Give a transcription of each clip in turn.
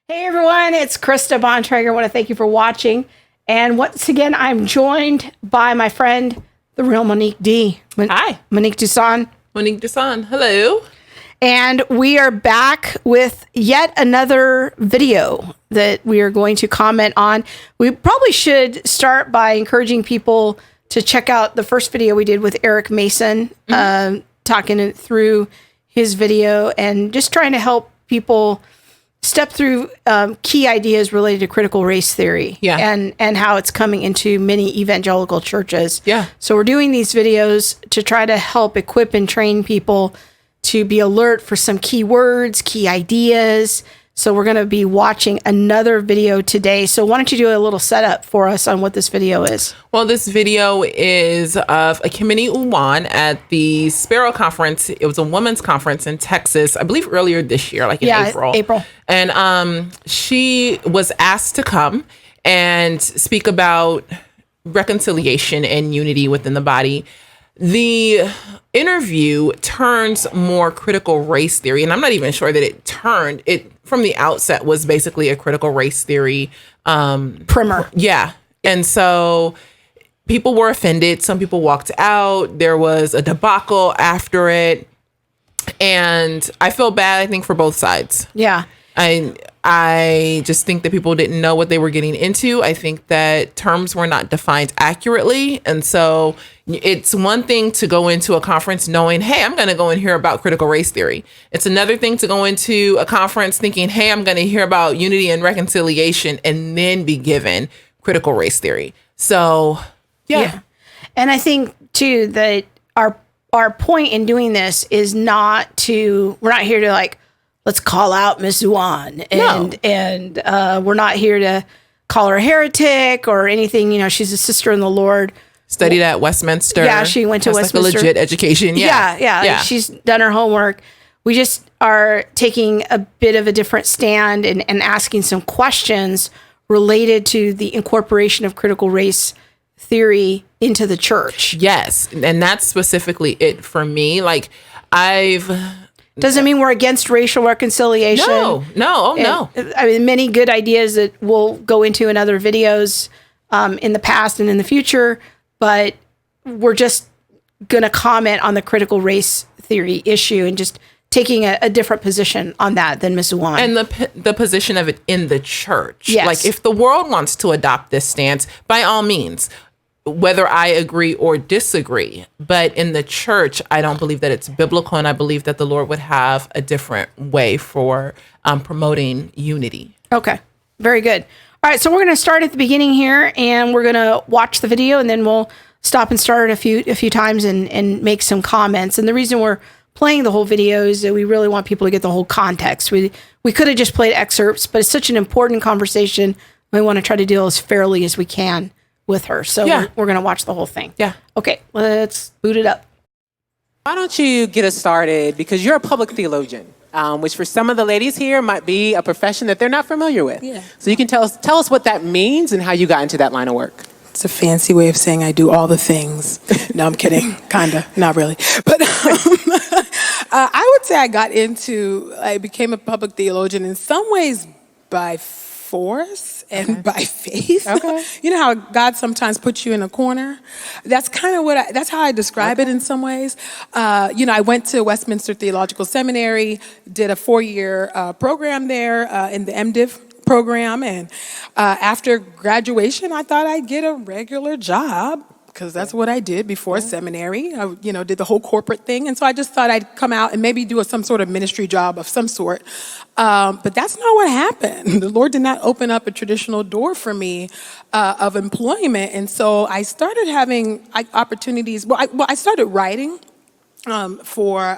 Hey everyone, it's Krista Bontrager. I want to thank you for watching. And once again, I'm joined by my friend, the real Monique D. Hi. Monique Duson. Monique Duson. Hello. And we are back with yet another video that we are going to comment on. We probably should start by encouraging people to check out the first video we did with Eric Mason, talking through his video and just trying to help people step through key ideas related to critical race theory and how it's coming into many evangelical churches. Yeah. So we're doing these videos to try to help equip and train people to be alert for some key words, key ideas. So we're going to be watching another video today. So why don't you do a little setup for us on what this video is? Well, this video is of Ekimini Uwan at the Sparrow Conference. It was a women's conference in Texas, I believe earlier this year, like in April. And she was asked to come and speak about reconciliation and unity within the body. The interview turns more critical race theory, and I'm not even sure that it from the outset was basically a critical race theory primer. Yeah. And so people were offended. Some people walked out. There was a debacle after it. And I feel bad, I think, for both sides. Yeah. I just think that people didn't know what they were getting into. I think that terms were not defined accurately. And so it's one thing to go into a conference knowing, hey, I'm going to go and hear about critical race theory. It's another thing to go into a conference thinking, hey, I'm going to hear about unity and reconciliation and then be given critical race theory. So, yeah. And I think, too, that our point in doing this is we're not here to like, let's call out Miss Uwan. And we're not here to call her a heretic or anything. You know, she's a sister in the Lord. Studied at Westminster. Yeah, she went to Westminster. Like a legit education. Yeah. She's done her homework. We just are taking a bit of a different stand and asking some questions related to the incorporation of critical race theory into the church. Yes. And that's specifically it for me. Like, doesn't mean we're against racial reconciliation. No. I mean, many good ideas that we'll go into in other videos in the past and in the future, but we're just going to comment on the critical race theory issue and just taking a different position on that than Ms. Uwan. And the position of it in the church. Yes. Like, if the world wants to adopt this stance, by all means, whether I agree or disagree. But in the church, I don't believe that it's biblical, and I believe that the Lord would have a different way for promoting unity. Okay, very good. All right, so we're going to start at the beginning here, and we're going to watch the video, and then we'll stop and start a few times and make some comments. And the reason we're playing the whole video is that we really want people to get the whole context. We could have just played excerpts, but it's such an important conversation. We want to try to deal as fairly as we can with her. So we're going to watch the whole thing. Yeah. Okay, let's boot it up. Why don't you get us started? Because you're a public theologian, which for some of the ladies here might be a profession that they're not familiar with. Yeah. So you can tell us what that means and how you got into that line of work. It's a fancy way of saying I do all the things. No, I'm kidding. Kinda. Not really. But I would say I became a public theologian in some ways by force and by faith. Okay. You know how God sometimes puts you in a corner? That's kind of that's how I describe it in some ways. I went to Westminster Theological Seminary, did a 4-year program there in the MDiv program. And after graduation, I thought I'd get a regular job because that's what I did before seminary. I, did the whole corporate thing. And so I just thought I'd come out and maybe do some sort of ministry job of some sort. But that's not what happened. The Lord did not open up a traditional door for me of employment. And so I started having opportunities. I started writing for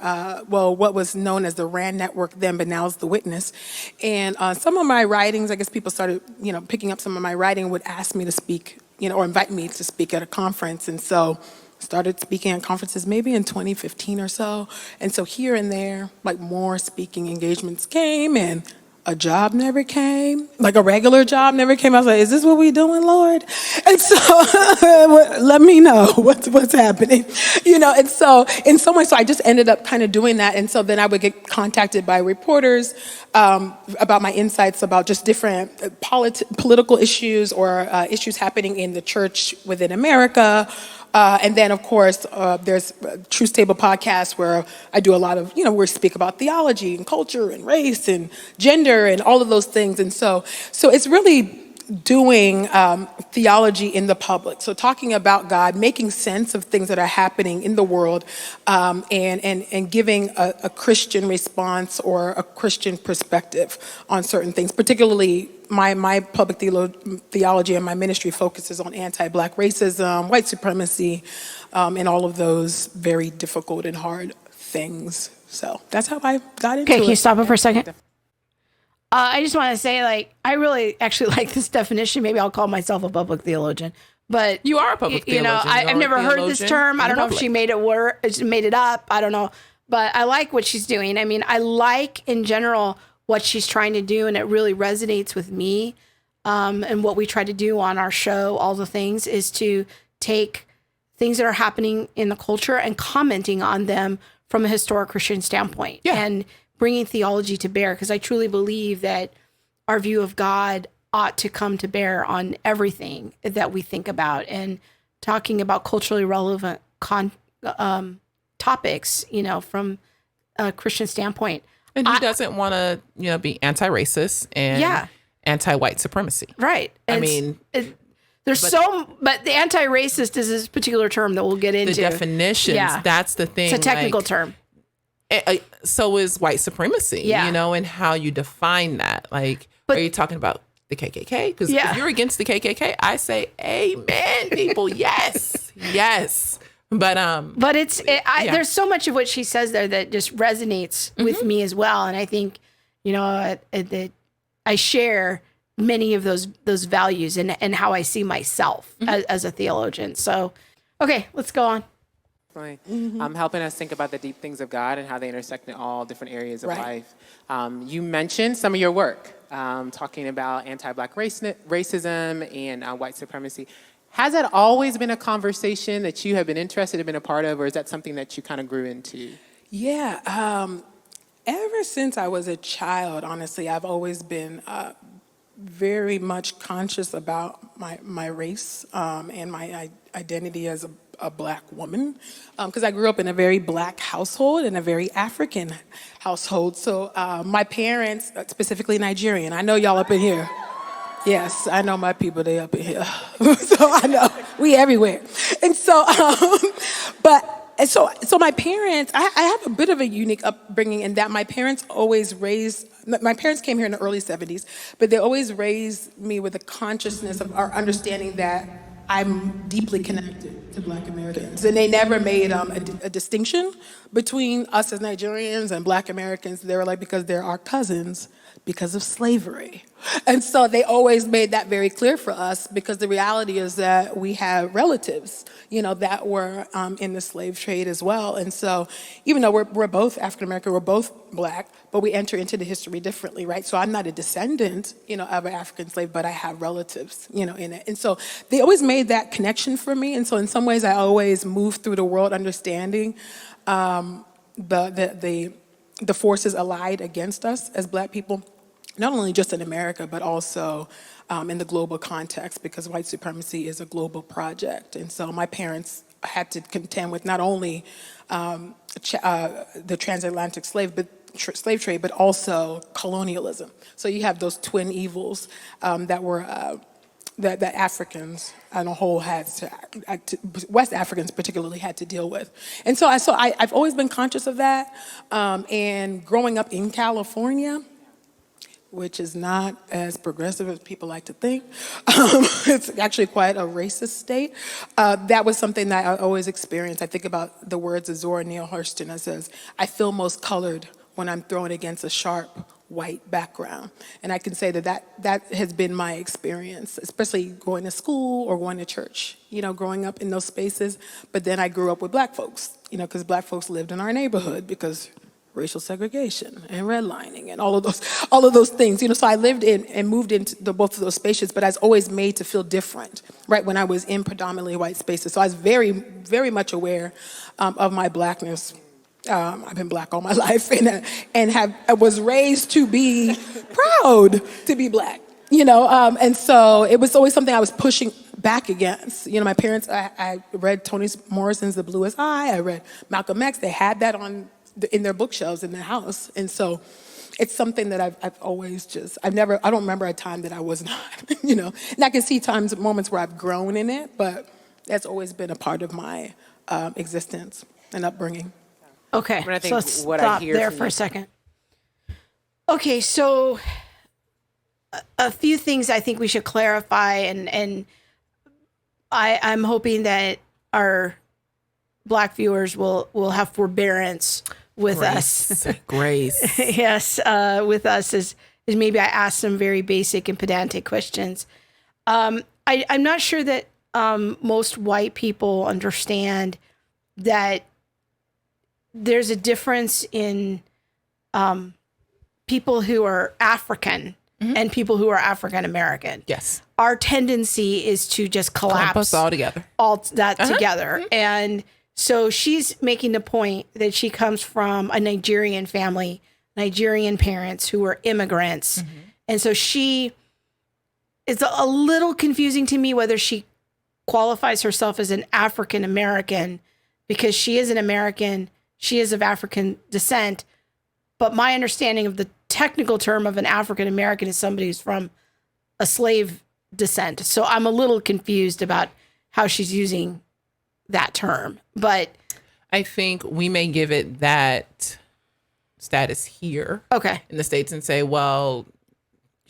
what was known as the RAND network then, but now it's the Whiteness. And some of my writings, I guess people started, picking up some of my writing, would ask me to speak, or invite me to speak at a conference. And so started speaking at conferences maybe in 2015 or so. And so here and there, like more speaking engagements came, and a job never came, like a regular job never came. I was like, is this what we doing, Lord? And so let me know what's happening, and so in some way, so I just ended up kind of doing that. And so then I would get contacted by reporters about my insights about just different political issues or issues happening in the church within America. And then, of course, there's Truth Table podcast where I do a lot of, where we speak about theology and culture and race and gender and all of those things. And so it's really doing theology in the public. So talking about God, making sense of things that are happening in the world, and giving a Christian response or a Christian perspective on certain things. Particularly, my public theology and my ministry focuses on anti-Black racism, white supremacy, and all of those very difficult and hard things. So that's how I got into it. Okay, can you stop it for a second? I just want to say, I really actually like this definition. Maybe I'll call myself a public theologian. But you are a public theologian. I've never heard this term. I don't know if she made it up. I don't know. But I like what she's doing. I mean, I like in general what she's trying to do, and it really resonates with me. And what we try to do on our show, all the things, is to take things that are happening in the culture and commenting on them from a historic Christian standpoint. Yeah. And bringing theology to bear, because I truly believe that our view of God ought to come to bear on everything that we think about, and talking about culturally relevant topics, from a Christian standpoint. And who doesn't want to, be anti-racist and anti-white supremacy? Right. But the anti-racist is this particular term that we'll get into. The definitions, that's the thing. It's a technical term. So is white supremacy, and how you define that. Are you talking about the KKK? Because if you're against the KKK, I say, amen, people. Yes. Yes. But there's so much of what she says there that just resonates with me as well. And I think, that I share many of those values and how I see myself as a theologian. So, okay, let's go on. Helping us think about the deep things of God and how they intersect in all different areas of life. You mentioned some of your work, talking about anti-Black racism and white supremacy. Has that always been a conversation that you have been interested in, been a part of, or is that something that you kind of grew into? Yeah, ever since I was a child, honestly, I've always been very much conscious about my race and my identity as a Black woman, because I grew up in a very Black household and a very African household. So my parents, specifically Nigerian, I know y'all up in here. Yes, I know my people, they up in here. So I know, we everywhere. And so, so my parents, I have a bit of a unique upbringing in that my parents came here in the early 70s, but they always raised me with a consciousness of our understanding that I'm deeply connected to Black Americans. And they never made a distinction between us as Nigerians and Black Americans. They were like, because they're our cousins because of slavery. And so they always made that very clear for us, because the reality is that we have relatives, that were in the slave trade as well. And so even though we're both African American, we're both Black, but we enter into the history differently, right? So I'm not a descendant, of an African slave, but I have relatives, in it. And so they always made that connection for me. And so in some ways I always moved through the world understanding the forces allied against us as Black people, not only just in America, but also in the global context, because white supremacy is a global project. And so my parents had to contend with not only the transatlantic slave trade, but also colonialism. So you have those twin evils that were that Africans on a whole West Africans particularly had to deal with. And so I've always been conscious of that. And growing up in California, which is not as progressive as people like to think. It's actually quite a racist state. That was something that I always experienced. I think about the words of Zora Neale Hurston that says, I feel most colored when I'm thrown against a sharp white background. And I can say that has been my experience, especially going to school or going to church, growing up in those spaces. But then I grew up with Black folks, because Black folks lived in our neighborhood, because racial segregation and redlining and all of those things. So I lived in and moved into both of those spaces, but I was always made to feel different, right, when I was in predominantly white spaces. So I was very, very much aware of my Blackness. I've been Black all my life, I was raised to be proud to be Black, and so it was always something I was pushing back against. My parents, I read Toni Morrison's The Bluest Eye, I read Malcolm X, they had that in their bookshelves in their house, and so it's something that I've always I don't remember a time that I was not, and I can see moments where I've grown in it, but that's always been a part of my existence and upbringing. Okay, so let's stop there for a second. Okay, so a few things I think we should clarify, and I'm hoping that our Black viewers will have forbearance with us. Grace. Yes, with us as maybe I ask some very basic and pedantic questions. I'm not sure that most white people understand that there's a difference in people who are African and people who are African American. Yes. Our tendency is to just collapse us all together. Together. And so she's making the point that she comes from a Nigerian family, Nigerian parents who were immigrants. And so it's a little confusing to me whether she qualifies herself as an African American because she is an American. She is of African descent, but my understanding of the technical term of an African American is somebody who's from a slave descent. So I'm a little confused about how she's using that term, but I think we may give it that status here in the States and say, well,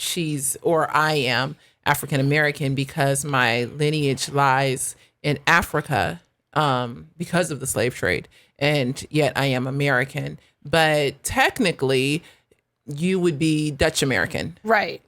I am African American because my lineage lies in Africa because of the slave trade. And yet I am American. But technically, you would be Dutch American. Right.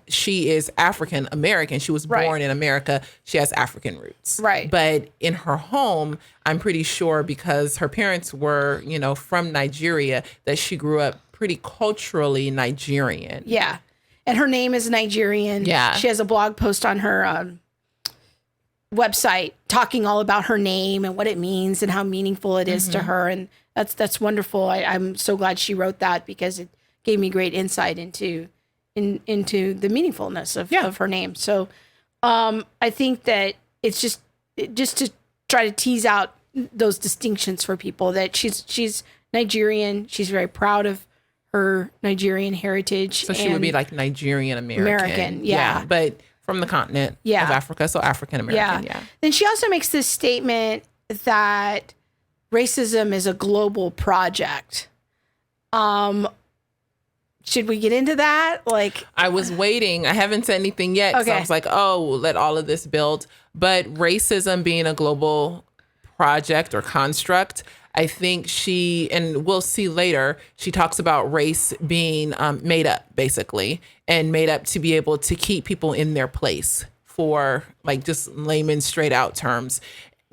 She is African American. She was born in America. She has African roots. Right. But in her home, I'm pretty sure because her parents were, from Nigeria, that she grew up pretty culturally Nigerian. Yeah. And her name is Nigerian. Yeah. She has a blog post on her website talking all about her name and what it means and how meaningful it is to her. And that's wonderful. I'm so glad she wrote that because it gave me great insight into the meaningfulness of her name. So I think that it's just to try to tease out those distinctions for people that she's Nigerian. She's very proud of her Nigerian heritage. So she would be like Nigerian American. Yeah. But from the continent of Africa, so African American. Yeah. Then she also makes this statement that racism is a global project. Should we get into that? I was waiting. I haven't said anything yet. Okay. So I was like, let all of this build. But racism being a global project or construct, I think and we'll see later, she talks about race being made up, basically, and made up to be able to keep people in their place for just layman straight out terms.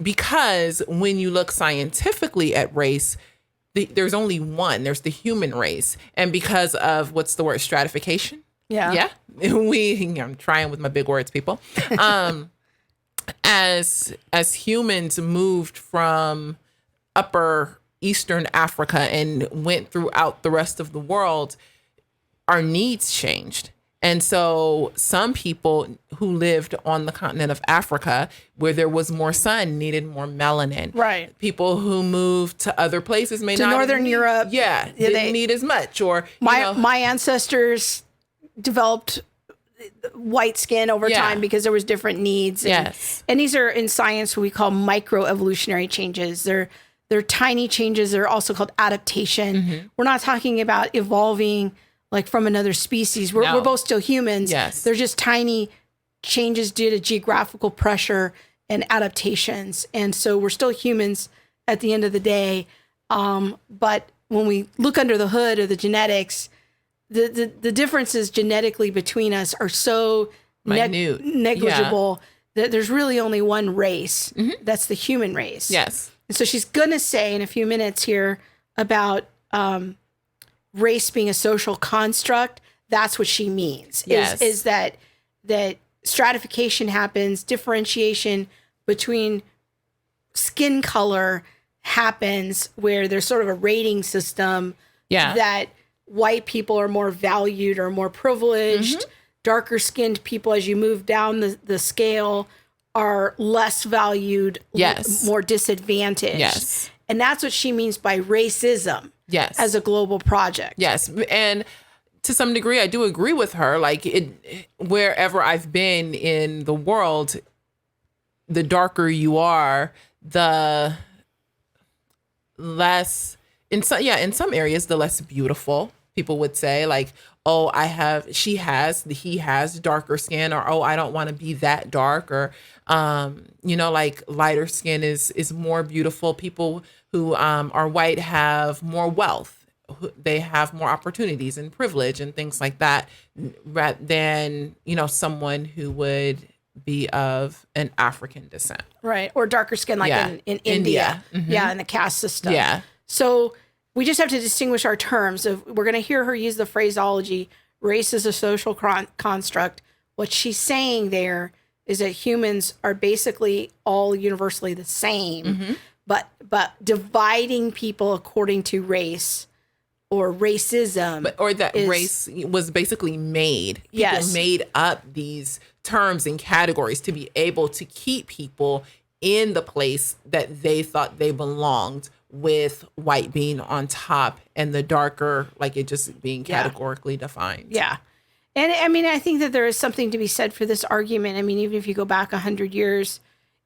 Because when you look scientifically at race, there's only one. There's the human race. And because of, what's the word, stratification? Yeah. I'm trying with my big words, people. As humans moved from upper Eastern Africa and went throughout the rest of the world, our needs changed. And so some people who lived on the continent of Africa, where there was more sun, needed more melanin. Right. People who moved to other places to Northern Europe. Didn't need as much. Or my ancestors developed white skin over time because there was different needs. And these are in science what we call microevolutionary changes. They're tiny changes. They're also called adaptation. We're not talking about evolving from another species. We're both still humans. Yes. They're just tiny changes due to geographical pressure and adaptations. And so we're still humans at the end of the day. But when we look under the hood of the genetics, the differences genetically between us are so negligible that there's really only one race. That's the human race. Yes. And so she's going to say in a few minutes here about race being a social construct, that's what she means. Yes. Is that stratification happens, differentiation between skin color happens, where there's sort of a rating system that white people are more valued or more privileged. Darker skinned people, as you move down the scale, are less valued, more disadvantaged. Yes. And that's what she means by racism as a global project. Yes. And to some degree, I do agree with her. Like, wherever I've been in the world, the darker you are, the less, in some areas, the less beautiful people would say. Like, oh, he has darker skin, or, oh, I don't want to be that dark, or, like lighter skin is more beautiful. People who are white have more wealth. They have more opportunities and privilege and things like that, rather than, someone who would be of an African descent. Right. Or darker skin, like in India. Yeah, in the caste system. Yeah. So we just have to distinguish our terms. We're going to hear her use the phraseology, race is a social construct. What she's saying there is that humans are basically all universally the same, but dividing people according to race or racism. Or that race was basically made. People made up these terms and categories to be able to keep people in the place that they thought they belonged, with white being on top and the darker, like it just being categorically defined. Yeah. And I mean, I think that there is something to be said for this argument. I mean, even if you go back 100 years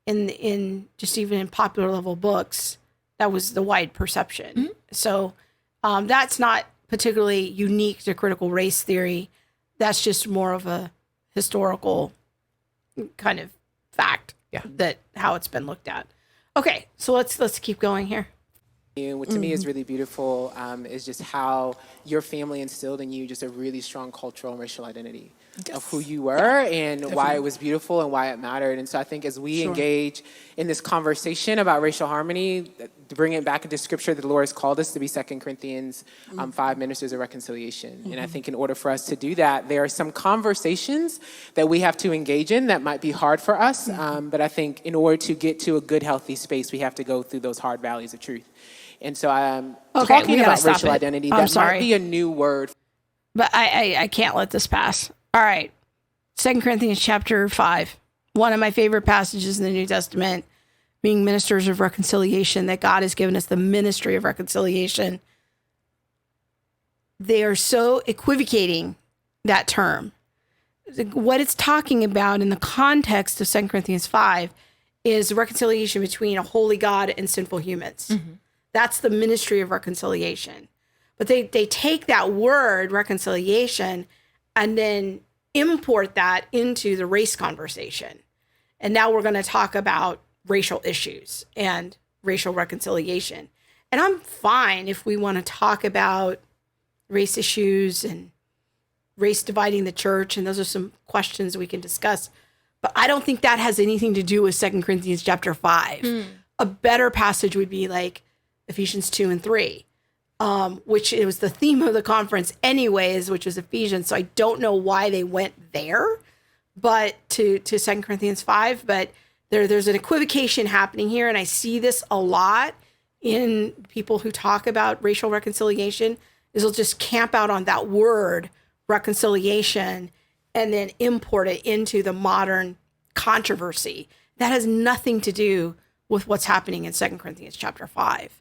in just even in popular level books, that was the wide perception. So that's not particularly unique to critical race theory. That's just more of a historical kind of fact that how it's been looked at. Okay, so let's keep going here. And what to me is really beautiful is just how your family instilled in you just a really strong cultural and racial identity of who you were and why it was beautiful and why it mattered. And so I think as we engage in this conversation about racial harmony, to bring it back into scripture, the Lord has called us to be 2 Corinthians 5 ministers of reconciliation. And I think in order for us to do that, there are some conversations that we have to engage in that might be hard for us. But I think in order to get to a good, healthy space, we have to go through those hard valleys of truth. And so I'm talking about racial identity. That might be a new word. But I can't let this pass. All right. 2 Corinthians chapter 5. One of my favorite passages in the New Testament, being ministers of reconciliation, that God has given us the ministry of reconciliation. They are so equivocating that term. What it's talking about in the context of 2 Corinthians 5 is reconciliation between a holy God and sinful humans. That's the ministry of reconciliation. But they take that word, reconciliation, and then import that into the race conversation. And now we're going to talk about racial issues and racial reconciliation. And I'm fine if we want to talk about race issues and race dividing the church, and those are some questions we can discuss. But I don't think that has anything to do with 2 Corinthians chapter 5. A better passage would be like Ephesians 2 and 3, which it was the theme of the conference anyways, which was Ephesians. So I don't know why they went there, but to 2 Corinthians 5. But there's an equivocation happening here, and I see this a lot in people who talk about racial reconciliation, is they'll just camp out on that word reconciliation and then import it into the modern controversy. That has nothing to do with what's happening in 2 Corinthians chapter 5.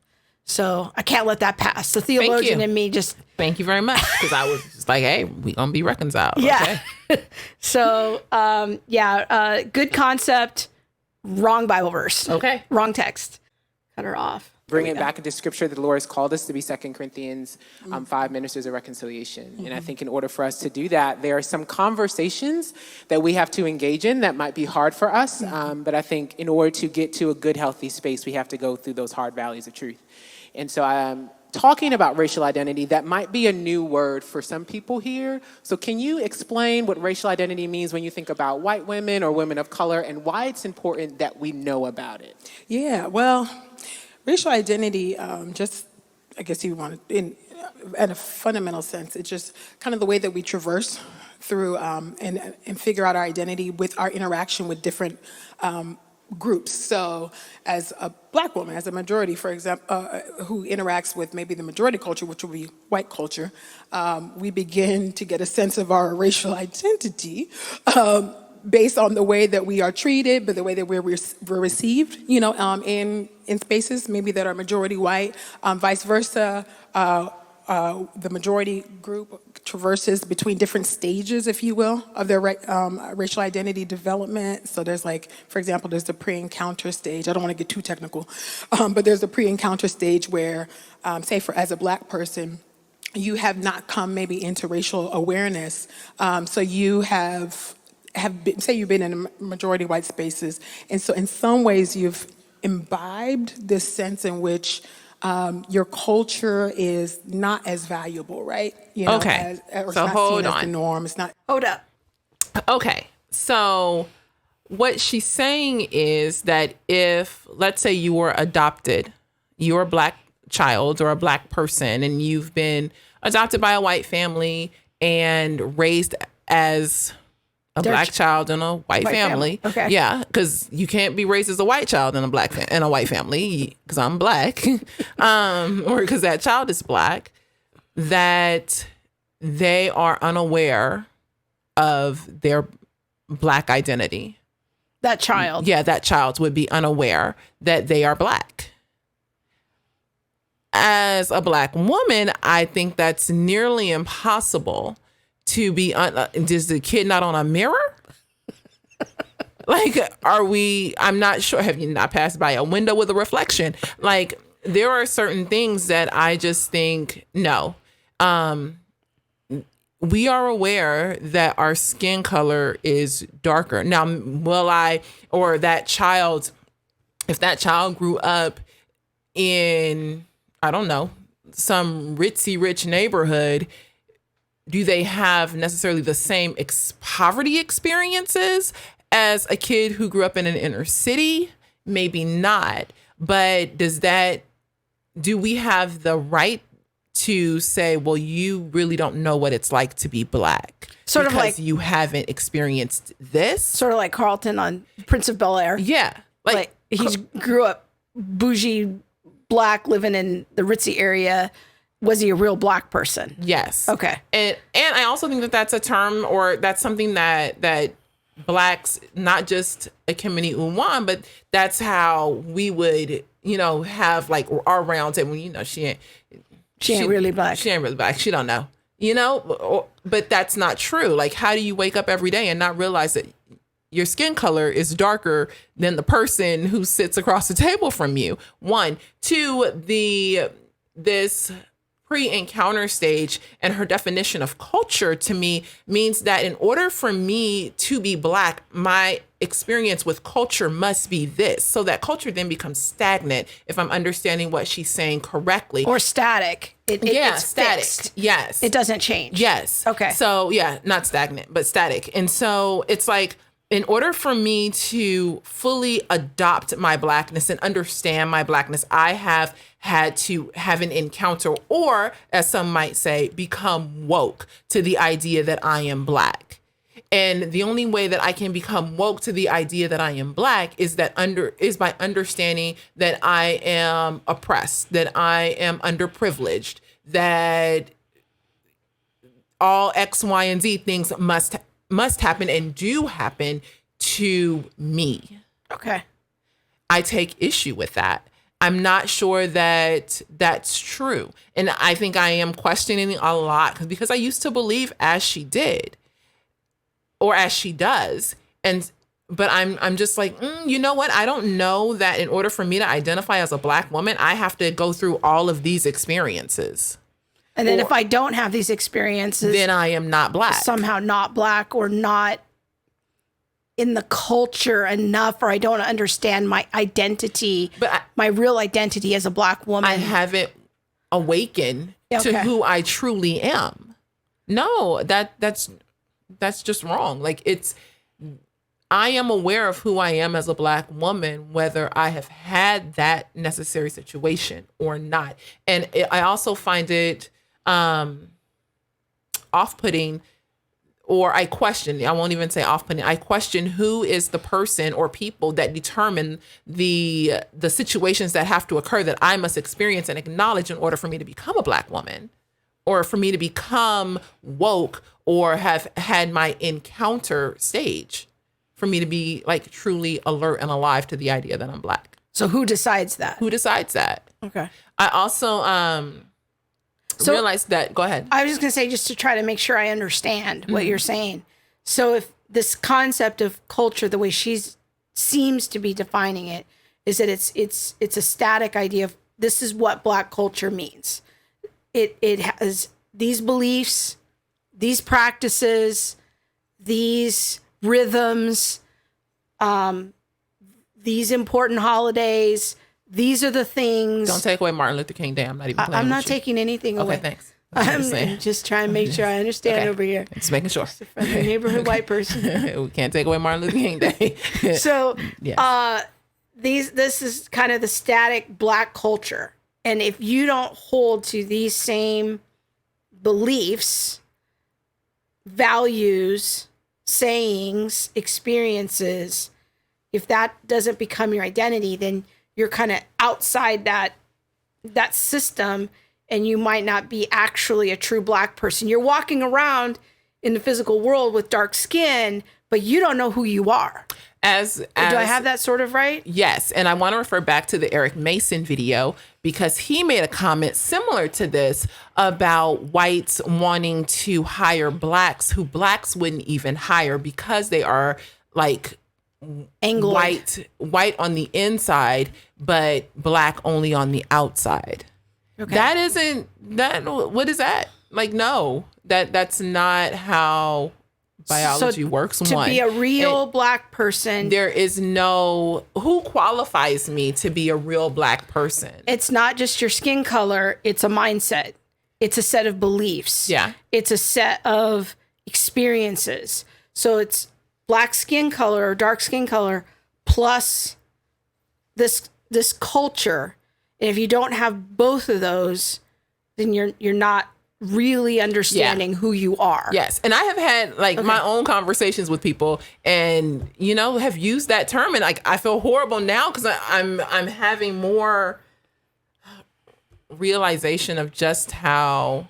So I can't let that pass. The theologian in me just... Thank you very much, because I was just like, hey, we're going to be reconciled. Yeah. Okay? So, good concept, wrong Bible verse. Okay. Wrong text. Cut her off. Bring it back into scripture. The Lord has called us to be 2 Corinthians 5 ministers of reconciliation. And I think in order for us to do that, there are some conversations that we have to engage in that might be hard for us. But I think in order to get to a good, healthy space, we have to go through those hard valleys of truth. And so I'm talking about racial identity. That might be a new word for some people here. So can you explain what racial identity means when you think about white women or women of color, and why it's important that we know about it? Yeah, well, racial identity, just, I guess you want to, in a fundamental sense. It's just kind of the way that we traverse through and figure out our identity with our interaction with different groups. So as a Black woman, as a majority, for example, who interacts with maybe the majority culture, which will be white culture, we begin to get a sense of our racial identity based on the way that we are treated, but the way that we're received, in spaces maybe that are majority white, vice versa. The majority group traverses between different stages, if you will, of their racial identity development. So there's for example, there's the pre-encounter stage. I don't want to get too technical, but there's the pre-encounter stage where, say as a Black person, you have not come maybe into racial awareness. So you have been, say you've been in majority white spaces. And so in some ways you've imbibed this sense in which your culture is not as valuable, right? Okay. So hold on. As the norm. It's not. Hold up. Okay. So what she's saying is that if, let's say you were adopted, you're a Black child or a Black person, and you've been adopted by a white family and raised as a Black child in a white family. Okay. Yeah, because you can't be raised as a white child in a white family because I'm Black, or because that child is Black, that they are unaware of their Black identity. That child. Yeah, that child would be unaware that they are Black. As a Black woman, I think that's nearly impossible to be. Is the kid not on a mirror? I'm not sure. Have you not passed by a window with a reflection? There are certain things that I just think, no. We are aware that our skin color is darker. Now, if that child grew up in, I don't know, some ritzy rich neighborhood, do they have necessarily the same poverty experiences as a kid who grew up in an inner city? Maybe not. But do we have the right to say, well, you really don't know what it's like to be Black? Sort of like you haven't experienced this? Sort of like Carlton on Prince of Bel-Air. Yeah. Like he grew up bougie Black living in the ritzy area. Was he a real Black person? Yes. Okay. And I also think that that's a term, or that's something that Blacks, not just Ekemini Uwan, but that's how we would, have our round table. She ain't really Black. She ain't really Black. She don't know, but that's not true. How do you wake up every day and not realize that your skin color is darker than the person who sits across the table from you? 1, 2, this pre-encounter stage and her definition of culture to me means that in order for me to be Black, my experience with culture must be this. So that culture then becomes stagnant, if I'm understanding what she's saying correctly. Or static. It's static. Fixed. Yes. It doesn't change. Yes. Okay. So not stagnant, but static. And so it's in order for me to fully adopt my Blackness and understand my Blackness, I have had to have an encounter, or as some might say, become woke to the idea that I am Black. And the only way that I can become woke to the idea that I am Black is by understanding that I am oppressed, that I am underprivileged, that all X, Y, and Z things must happen and do happen to me. Okay. I take issue with that. I'm not sure that that's true. And I think I am questioning a lot because I used to believe as she did or as she does. But I'm just you know what? I don't know that in order for me to identify as a Black woman, I have to go through all of these experiences. And then if I don't have these experiences, then I am not Black. Somehow not Black, or not in the culture enough, or I don't understand my identity, my real identity as a Black woman. I haven't awakened to who I truly am. No, that's just wrong. I am aware of who I am as a Black woman, whether I have had that necessary situation or not. And I also find it off-putting, or I won't even say off-putting, I question who is the person or people that determine the situations that have to occur that I must experience and acknowledge in order for me to become a Black woman, or for me to become woke, or have had my encounter stage, for me to be like truly alert and alive to the idea that I'm Black. So who decides that? Who decides that? Okay. I also realized that, go ahead. I was just going to say, just to try to make sure I understand what you're saying. So if this concept of culture, the way she seems to be defining it, is that it's a static idea of this is what Black culture means. It has these beliefs, these practices, these rhythms, these important holidays. These are the things. Don't take away Martin Luther King Day. I'm not even playing I'm not with you. taking anything away. Okay, thanks. I'm just trying to make sure I understand over here. Just making sure. Just a friendly neighborhood white person. We can't take away Martin Luther King Day. So, yes. This is kind of the static Black culture. And if you don't hold to these same beliefs, values, sayings, experiences, if that doesn't become your identity, then you're kind of outside that system, and you might not be actually a true Black person. You're walking around in the physical world with dark skin, but you don't know who you are. Do I have that sort of right? Yes. And I want to refer back to the Eric Mason video, because he made a comment similar to this about whites wanting to hire Blacks who Blacks wouldn't even hire because they are like Angloid. white on the inside, but Black only on the outside. Okay. What is that? Like, no, that's not how biology works. To be a real Black person, there is who qualifies me to be a real Black person. It's not just your skin color. It's a mindset. It's a set of beliefs. Yeah. It's a set of experiences. So it's Black skin color or dark skin color plus this culture. And if you don't have both of those, then you're not really understanding who you are. Yes. And I have had my own conversations with people and, have used that term. And I feel horrible now because I'm having more realization of just how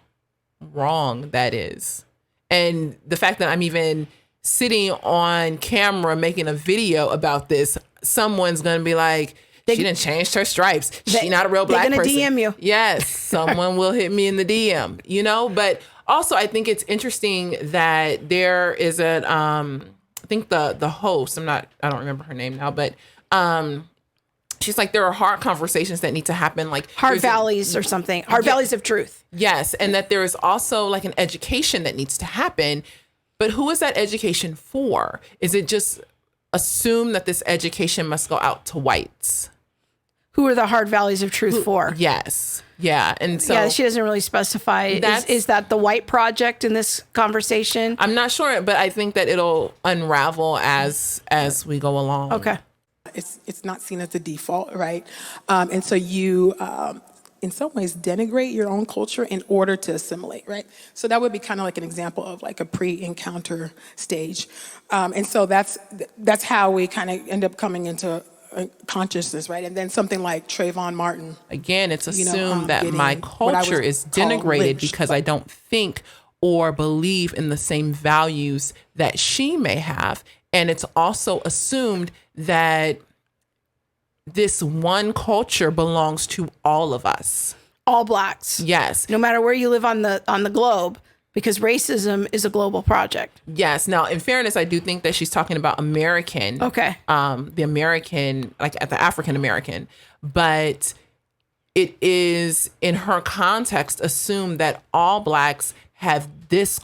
wrong that is. And the fact that I'm even sitting on camera making a video about this, someone's going to be like, she done changed her stripes. She's not a real Black person. They're going to DM you. Yes. Someone will hit me in the DM, but also I think it's interesting that there is I think the host, I don't remember her name now, but she's like, there are hard conversations that need to happen. Like hard valleys or something, valleys of truth. Yes. And that there is also like an education that needs to happen. But who is that education for? Is it just assume that this education must go out to whites? Who are the hard valleys of truth for? Yes. Yeah. And so she doesn't really specify. Is that the white project in this conversation? I'm not sure, but I think that it'll unravel as we go along. Okay. It's not seen as the default, right? And so you in some ways denigrate your own culture in order to assimilate, right? So that would be kind of like an example of like a pre-encounter stage. And so that's how we kind of end up coming into consciousness, right? And then something like Trayvon Martin. Again, it's assumed that my culture is denigrated because I don't think or believe in the same values that she may have. And it's also assumed that this one culture belongs to all of us. All Blacks. Yes. No matter where you live on the globe, because racism is a global project. Yes. Now, in fairness, I do think that she's talking about American. Okay. The American, like at the African American. But it is, in her context, assumed that all Blacks have this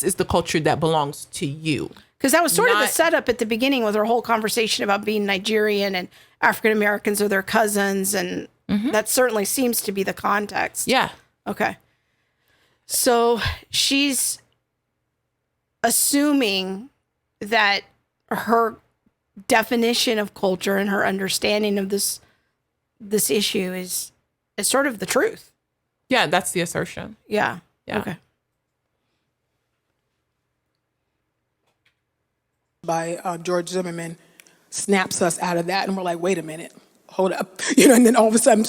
is the culture that belongs to you. Because that was sort of the setup at the beginning with her whole conversation about being Nigerian and African Americans are their cousins. And that certainly seems to be the context. Yeah. Okay. So she's assuming that her definition of culture and her understanding of this issue is sort of the truth. Yeah, that's the assertion. Yeah. Yeah. Okay. By George Zimmerman snaps us out of that, and we're like, wait a minute, hold up, and then all of a sudden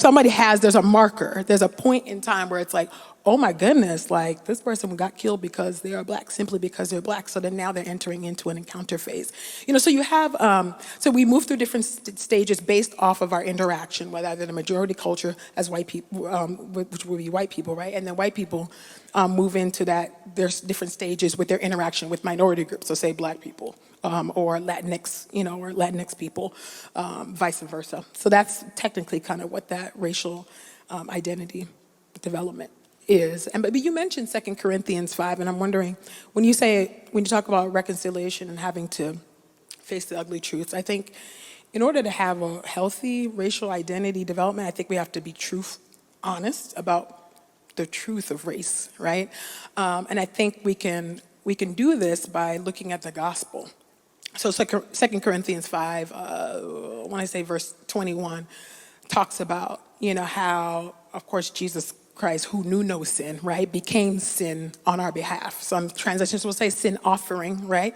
there's a marker, there's a point in time where it's like, oh my goodness, like this person got killed because they are black, simply because they're black. So then now they're entering into an encounter phase. So you have, so we move through different stages based off of our interaction, whether either the majority culture as white people, which would be white people, right? And then white people move into that, there's different stages with their interaction with minority groups, so say black people. Or Latinx, or Latinx people, vice versa. So that's technically kind of what that racial identity development is. But you mentioned 2 Corinthians 5, and I'm wondering, when you talk about reconciliation and having to face the ugly truths, I think in order to have a healthy racial identity development, I think we have to be honest about the truth of race, right? And I think we can do this by looking at the gospel. So 2 Corinthians 5, when I say verse 21, talks about, how, of course, Jesus Christ, who knew no sin, right, became sin on our behalf. Some translations will say sin offering, right,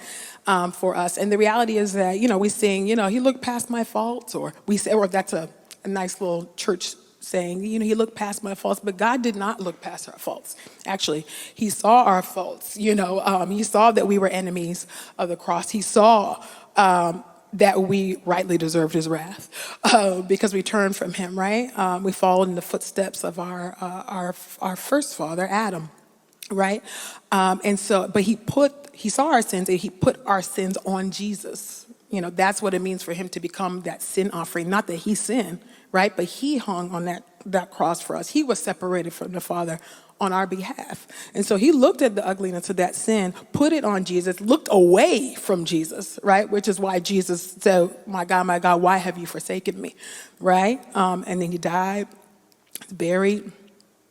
for us. And the reality is that, we sing, he looked past my faults, or we say, or that's a nice little church saying, he looked past my faults, but God did not look past our faults. Actually, he saw our faults, he saw that we were enemies of the cross. He saw that we rightly deserved his wrath because we turned from him, right? We followed in the footsteps of our first father, Adam, right? And so, but he saw our sins and he put our sins on Jesus. That's what it means for him to become that sin offering. Not that he sinned, right? But he hung on that cross for us. He was separated from the Father on our behalf. And so he looked at the ugliness of that sin, put it on Jesus, looked away from Jesus, right? Which is why Jesus said, my God, why have you forsaken me, right? And then he died, buried.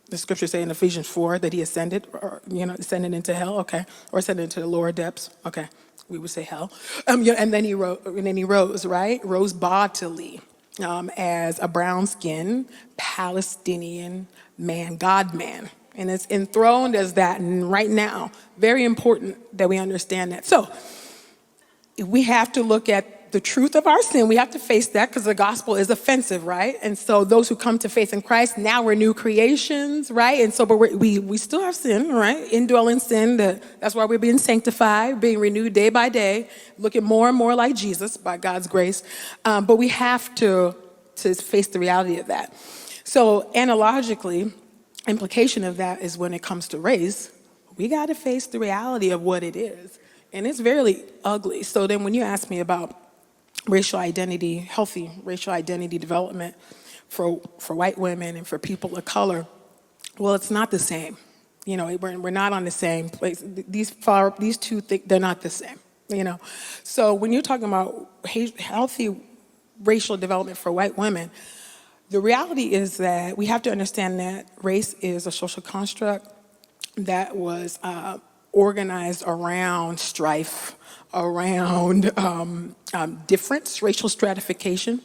The scriptures say in Ephesians 4 that he ascended, or, ascended into hell, okay, or ascended into the lower depths, okay. We would say hell. And then he rose, right? Rose bodily as a brown-skinned Palestinian man, God-man. And it's enthroned as that. And right now, very important that we understand that. So we have to look at the truth of our sin. We have to face that because the gospel is offensive, right? And so those who come to faith in Christ, now we're new creations, right? And so but we still have sin, right? Indwelling sin. That's why we're being sanctified, being renewed day by day, looking more and more like Jesus by God's grace. But we have to face the reality of that. So analogically, implication of that is when it comes to race, we got to face the reality of what it is. And it's very ugly. So then when you ask me about racial identity, healthy racial identity development for white women and for people of color, well, it's not the same. We're not on the same place. These two things, they're not the same. So when you're talking about healthy racial development for white women, the reality is that we have to understand that race is a social construct that was organized around strife, around difference, racial stratification,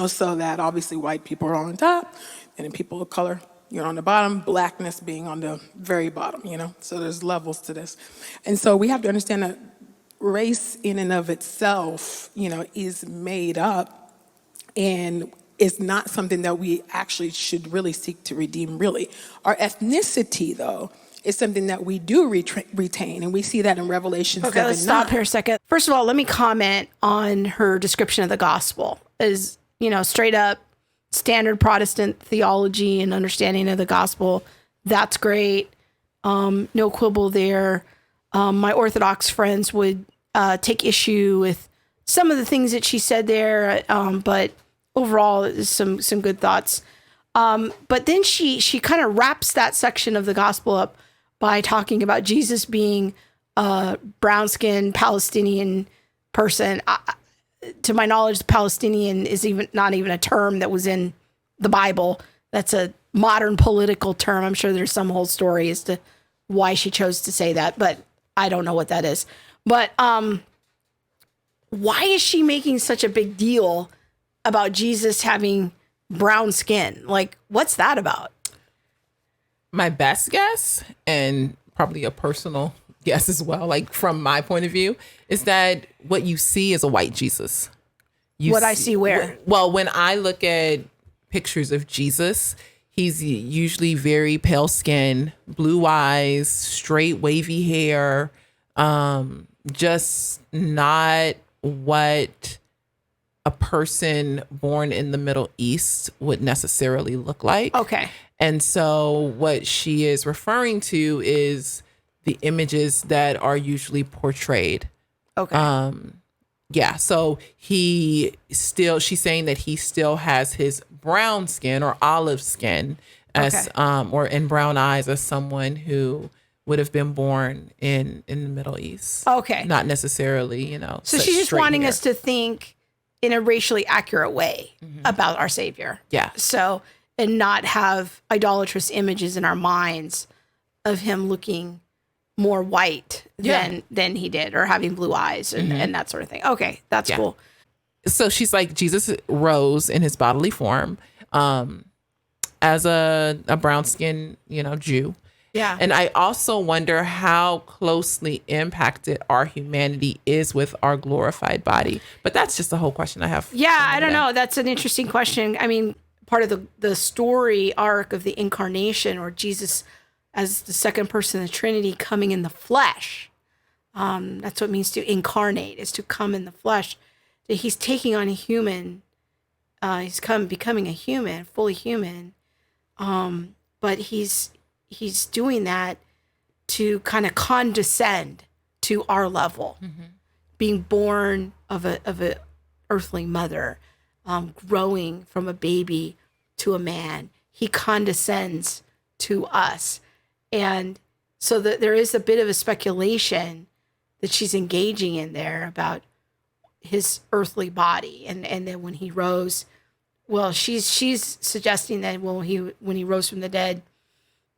so that obviously white people are on top, and then people of color, on the bottom, blackness being on the very bottom, so there's levels to this. And so we have to understand that race in and of itself, is made up, and it's not something that we actually should really seek to redeem, really. Our ethnicity, though, is something that we do retain, and we see that in Revelation 7:9. Okay, let's stop here a second. First of all, let me comment on her description of the gospel as, straight up standard Protestant theology and understanding of the gospel. That's great. No quibble there. My Orthodox friends would take issue with some of the things that she said there, but overall, some good thoughts. But then she kind of wraps that section of the gospel up by talking about Jesus being a brown-skinned Palestinian person. To my knowledge, Palestinian is not even a term that was in the Bible. That's a modern political term. I'm sure there's some whole story as to why she chose to say that, but I don't know what that is. But why is she making such a big deal about Jesus having brown skin? Like, what's that about? My best guess, and probably a personal guess as well, like from my point of view, is that what you see is a white Jesus. I see where? Well, when I look at pictures of Jesus, he's usually very pale skin, blue eyes, straight wavy hair, just not what a person born in the Middle East would necessarily look like. Okay. And so what she is referring to is the images that are usually portrayed. Okay. Yeah. So she's saying that he still has his brown skin or olive skin as, or in brown eyes as someone who would have been born in the Middle East. Okay. Not necessarily, So she's just wanting us to think in a racially accurate way about our Savior. Yeah. So, and not have idolatrous images in our minds of him looking more white than he did, or having blue eyes and that sort of thing. Okay, that's cool. So she's like, Jesus rose in his bodily form as a brown skinned, Jew. Yeah. And I also wonder how closely impacted our humanity is with our glorified body. But that's just the whole question I have. Yeah, I don't know. That's an interesting question. I mean, part of the story arc of the incarnation, or Jesus as the second person of the Trinity coming in the flesh. That's what it means to incarnate, is to come in the flesh. He's taking on a human. He's becoming a human, fully human. But he's doing that to kind of condescend to our level, being born of a earthly mother, growing from a baby to a man. He condescends to us. And so there is a bit of a speculation that she's engaging in there about his earthly body. And then when he rose, well, she's suggesting that when he rose from the dead,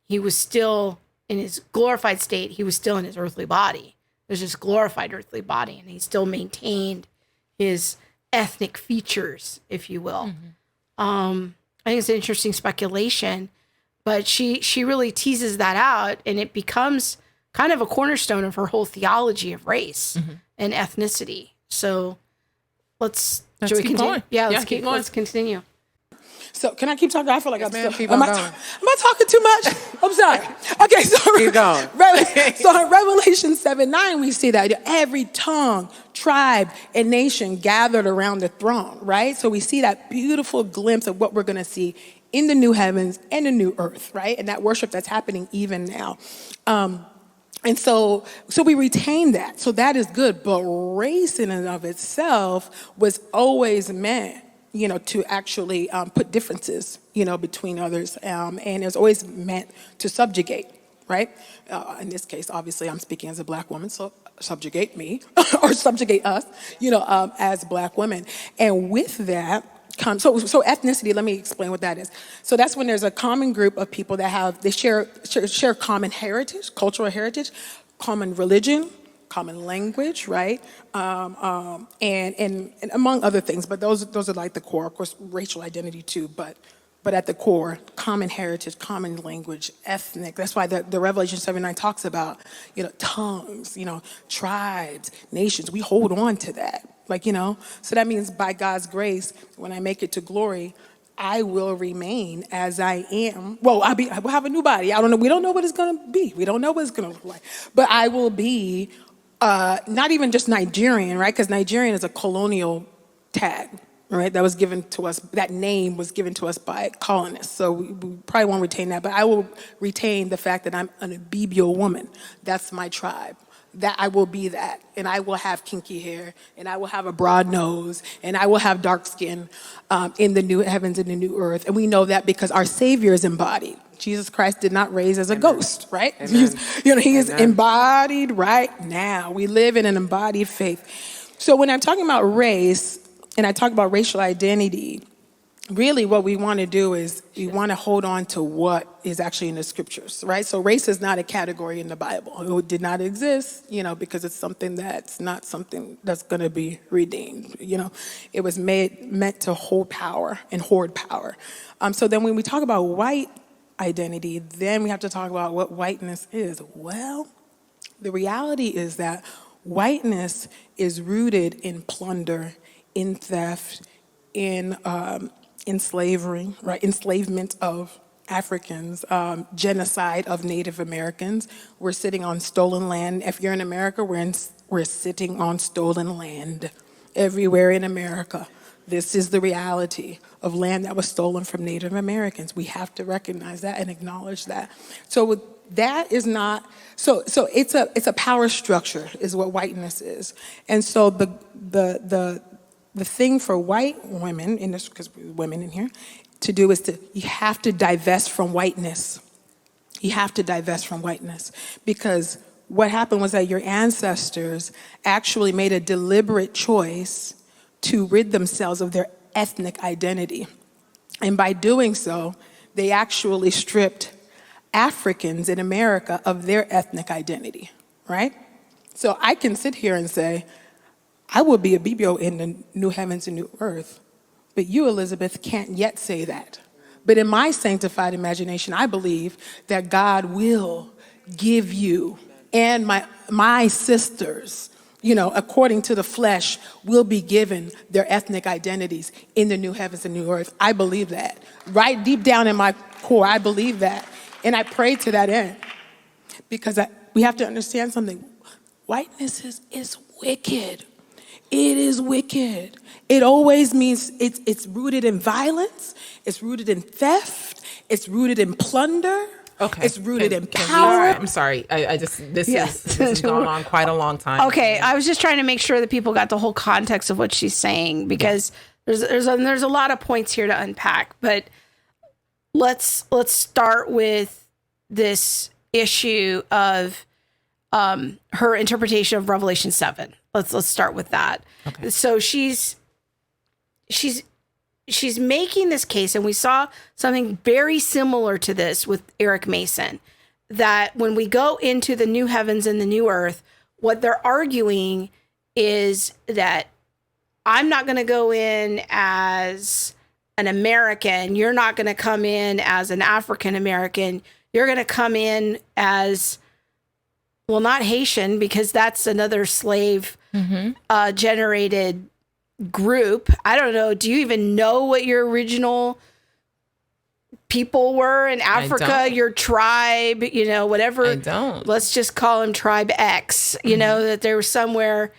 he was still in his glorified state. He was still in his earthly body. There's this glorified earthly body, and he still maintained his ethnic features, if you will. I think it's an interesting speculation, but she really teases that out, and it becomes kind of a cornerstone of her whole theology of race and ethnicity. So let's keep going. Yeah, let's continue. So can I keep talking? I feel like Yes, ma'am, keep am on I going. am I talking too much? I'm sorry. Okay, so Keep going. So in Revelation 7:9, we see that every tongue, tribe, and nation gathered around the throne, right? So we see that beautiful glimpse of what we're going to see in the new heavens and the new earth, right? And that worship that's happening even now. And so we retain that. So that is good. But race in and of itself was always meant, to actually put differences, between others. And it was always meant to subjugate, right? In this case, obviously, I'm speaking as a Black woman, so subjugate me or subjugate us, as Black women. And with that comes, so ethnicity, let me explain what that is. So that's when there's a common group of people that they share common heritage, cultural heritage, common religion, common language, right? And among other things, but those are like the core. Of course, racial identity too, but at the core, common heritage, common language, ethnic. That's why the Revelation 7:9 talks about, tongues, tribes, nations. We hold on to that, So that means by God's grace, when I make it to glory, I will remain as I am. Well, I will have a new body. I don't know. We don't know what it's going to be. We don't know what it's going to look like. But I will be not even just Nigerian, right? Because Nigerian is a colonial tag, right? That was given to us. That name was given to us by colonists. So we probably won't retain that. But I will retain the fact that I'm an Ibibio woman. That's my tribe. That I will be that, and I will have kinky hair, and I will have a broad nose, and I will have dark skin in the new heavens and the new earth. And we know that because our Savior is embodied. Jesus Christ did not raise as a ghost, right? He is embodied right now. We live in an embodied faith. So when I'm talking about race, and I talk about racial identity, really what we want to do is we want to hold on to what is actually in the scriptures, right? So race is not a category in the Bible. It did not exist, because it's something that's not something that's going to be redeemed, It was meant to hold power and hoard power. So then when we talk about white identity, then we have to talk about what whiteness is. Well, the reality is that whiteness is rooted in plunder, in theft, in slavery, right? Enslavement of Africans, genocide of Native Americans. We're sitting on stolen land. If you're in America, we're sitting on stolen land everywhere in America. This is the reality of land that was stolen from Native Americans. We have to recognize that and acknowledge that. So that is not, so it's a power structure is what whiteness is. And so the thing for white women, in this, because we're women in here, to do is you have to divest from whiteness. You have to divest from whiteness, because what happened was that your ancestors actually made a deliberate choice to rid themselves of their ethnic identity. And by doing so, they actually stripped Africans in America of their ethnic identity, right? So I can sit here and say, I will be a BBO in the new heavens and new earth, but you, Elizabeth, can't yet say that. But in my sanctified imagination, I believe that God will give you and my sisters, according to the flesh, will be given their ethnic identities in the new heavens and new earth. I believe that. Right deep down in my core, I believe that. And I pray to that end. Because we have to understand something. Whiteness is wicked. It is wicked. It always means it's rooted in violence. It's rooted in theft. It's rooted in plunder. Okay. It's rooted in power. I'm sorry. This has gone on quite a long time. Okay. I was just trying to make sure that people got the whole context of what she's saying, because there's a lot of points here to unpack. But let's start with this issue of her interpretation of Revelation 7. Let's start with that. Okay. So she's making this case, and we saw something very similar to this with Eric Mason, that when we go into the new heavens and the new earth, what they're arguing is that I'm not going to go in as an American. You're not going to come in as an African American. You're going to come in as, well, not Haitian, because that's another slave generated group. I don't know. Do you even know what your original people were in Africa? Your tribe, whatever. I don't. Let's just call them Tribe X. That they were somewhere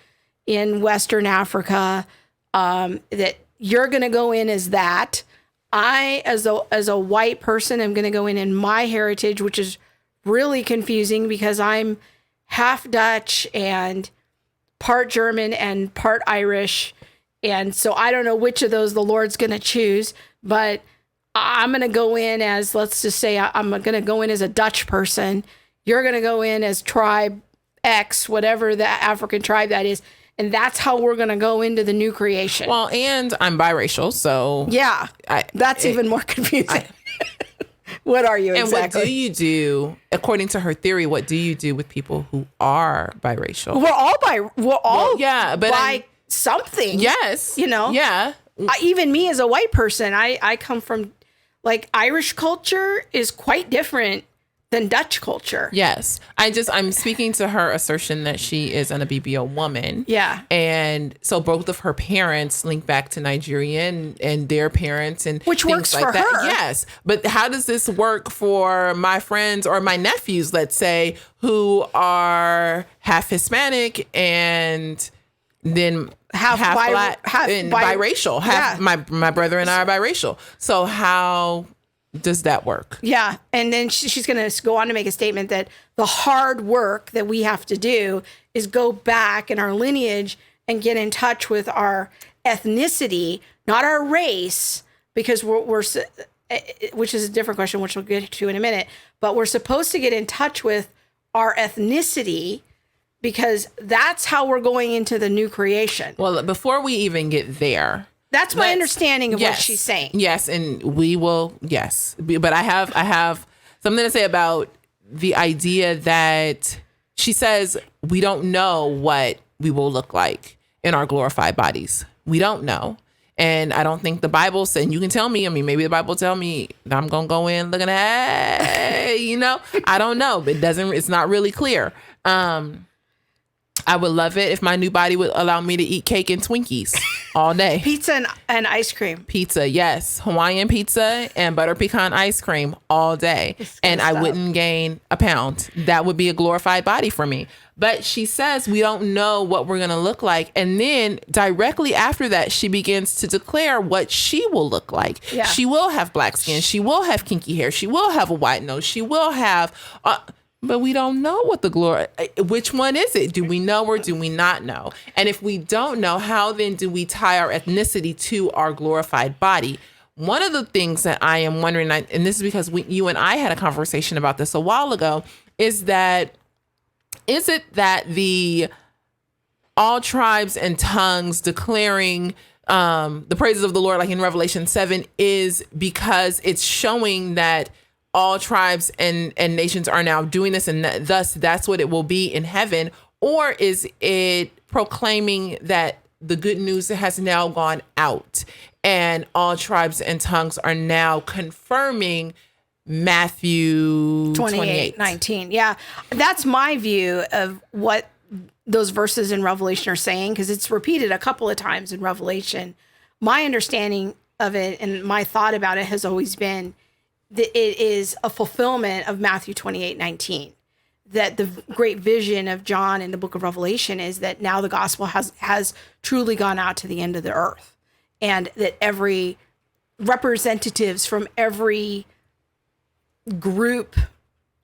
in Western Africa. That you're going to go in as that. I, as a white person, am going to go in my heritage, which is really confusing because I'm half Dutch and part German and part Irish. And so I don't know which of those the Lord's going to choose, but I'm going to go in as, let's just say I'm going to go in as a Dutch person. You're going to go in as tribe X, whatever the African tribe that is. And that's how we're going to go into the new creation. Well, and I'm biracial, so... Yeah, that's even more confusing. What are you exactly? And what do you do, according to her theory, what do you do with people who are biracial? We're all yeah, but by something. Yes. Yeah. Even me as a white person, I come from, Irish culture is quite different than Dutch culture. Yes. I'm speaking to her assertion that she is an Ibibio woman. Yeah. And so both of her parents link back to Nigerian and their parents and which things works like for that. her. Yes. But how does this work for my friends or my nephews, let's say, who are half Hispanic and then half black and biracial? My brother and I are biracial. So how does that work? Yeah. And then she's going to go on to make a statement that the hard work that we have to do is go back in our lineage and get in touch with our ethnicity, not our race, because we're which is a different question, which we'll get to in a minute, but we're supposed to get in touch with our ethnicity because that's how we're going into the new creation. Well, before we even get there, that's my understanding of what she's saying. Yes, and we will. Yes, but I have something to say about the idea that she says we don't know what we will look like in our glorified bodies. We don't know, And I don't think the Bible said, and you can tell me, I mean, maybe the Bible tell me that I'm going to go in looking at, hey, I don't know, but it's not really clear. I would love it if my new body would allow me to eat cake and Twinkies all day. Pizza and ice cream. Pizza, yes. Hawaiian pizza and butter pecan ice cream all day. And I wouldn't gain a pound. That would be a glorified body for me. But she says we don't know what we're going to look like. And then directly after that, she begins to declare what she will look like. Yeah. She will have black skin. She will have kinky hair. She will have a white nose. She will have... but we don't know what the glory, which one is it? Do we know or do we not know? And if we don't know, how then do we tie our ethnicity to our glorified body? One of the things that I am wondering, and this is because you and I had a conversation about this a while ago, is it that the all tribes and tongues declaring the praises of the Lord, like in Revelation 7, is because it's showing that all tribes and nations are now doing this, and thus that's what it will be in heaven? Or is it proclaiming that the good news has now gone out and all tribes and tongues are now confirming Matthew 28:19? Yeah, that's my view of what those verses in Revelation are saying, because it's repeated a couple of times in Revelation. My understanding of it and my thought about it has always been that it is a fulfillment of Matthew 28:19. That the great vision of John in the book of Revelation is that now the gospel has truly gone out to the end of the earth, and that every representatives from every group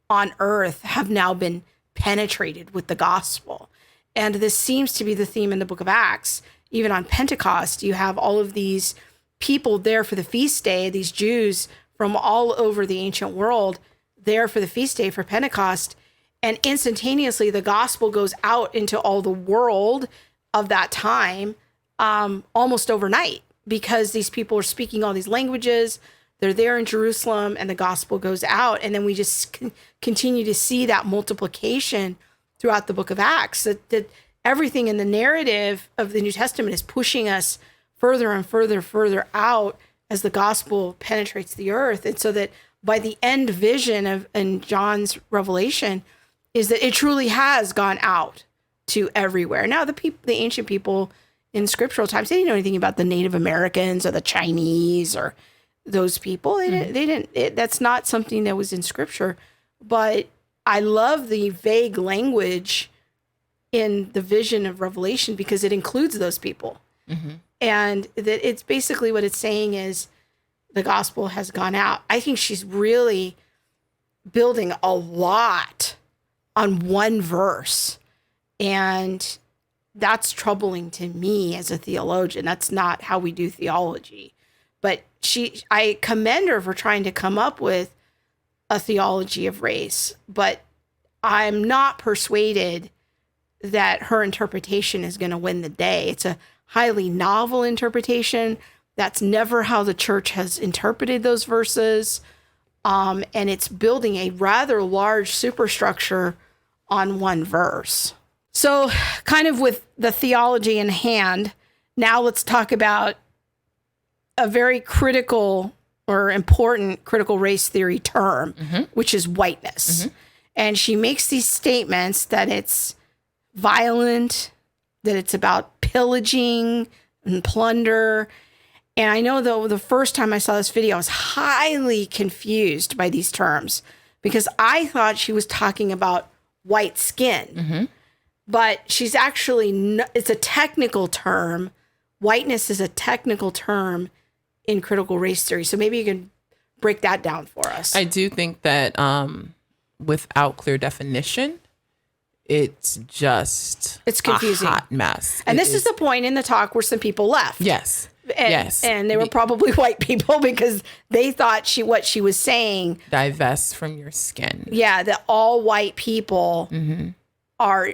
on earth have now been penetrated with the gospel. And this seems to be the theme in the book of Acts. Even on Pentecost, you have all of these people there for the feast day, these Jews from all over the ancient world there for the feast day for Pentecost. And instantaneously, the gospel goes out into all the world of that time almost overnight, because these people are speaking all these languages. They're there in Jerusalem, and the gospel goes out. And then we just continue to see that multiplication throughout the book of Acts, that everything in the narrative of the New Testament is pushing us further and further out as the gospel penetrates the earth. And so that by the end vision in John's Revelation is that it truly has gone out to everywhere. Now, the ancient people in scriptural times, they didn't know anything about the Native Americans or the Chinese or those people. They didn't. That's not something that was in scripture. But I love the vague language in the vision of Revelation, because it includes those people. Mm-hmm. And that it's basically what it's saying is the gospel has gone out. I think she's really building a lot on one verse. And that's troubling to me as a theologian. That's not how we do theology. But I commend her for trying to come up with a theology of race. But I'm not persuaded that her interpretation is going to win the day. It's a highly novel interpretation. That's never how the church has interpreted those verses. And it's building a rather large superstructure on one verse. So kind of with the theology in hand, now let's talk about a very critical or important critical race theory term, which is whiteness. Mm-hmm. And she makes these statements that it's violent, that it's about pillaging and plunder. And I know, though, the first time I saw this video, I was highly confused by these terms, because I thought she was talking about white skin. Mm-hmm. But she's actually, it's a technical term. Whiteness is a technical term in critical race theory. So maybe you can break that down for us. I do think that without clear definition, it's confusing, a hot mess. And this is the point in the talk where some people left. Yes. And they were probably white people, because they thought what she was saying. Divest from your skin. Yeah, that all white people are